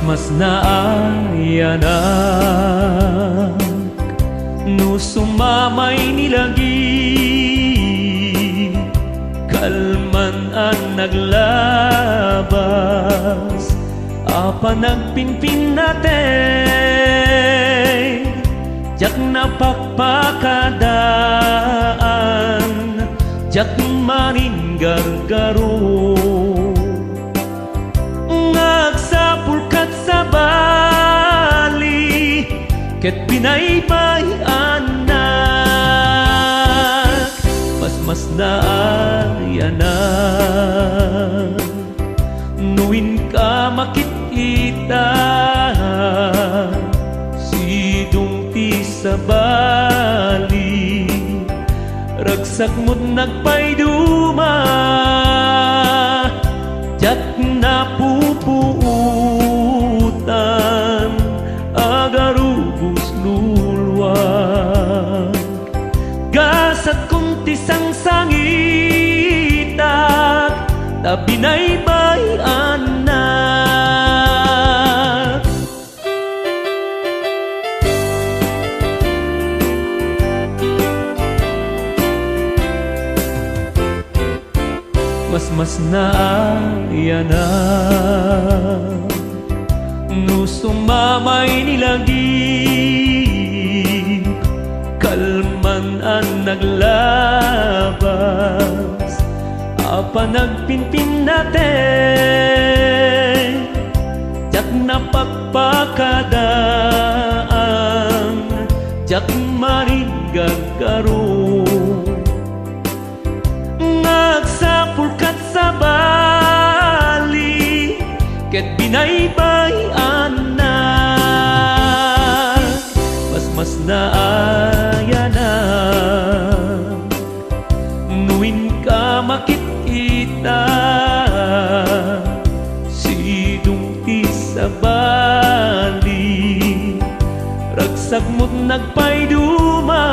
mas naayanak no sumamay nilagi kalman ang naglabas apa nagpinpin natin jak napakpakadaan jak maninggargaro nagsapulkat sa bali ket pinaybay anak mas naayanak nuin ka makikita sidong ti sa bali ragsak mo't nagpayduma jak napupuutan agarubos luluwag gasat kong tisang sangitak tabi naybay anak mas naayanak no sumamay nilagi kalman ang naglabas apa nagpinpin natin jak napagpakadaan jak maninggargaro nagsapulkat sa bali ket binaybay anak mas naayanak nuin ka makikita sidong ti sa bali ragsak mo't nagpayduma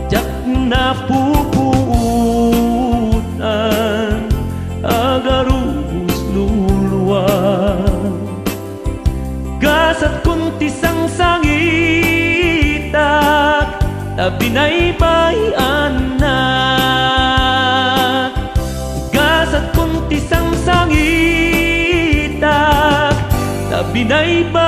jak napupuutan agarubos luluwag gasat kong tisang sangitak tabi naybay anak gasat kong tisang sangitak tabi naybay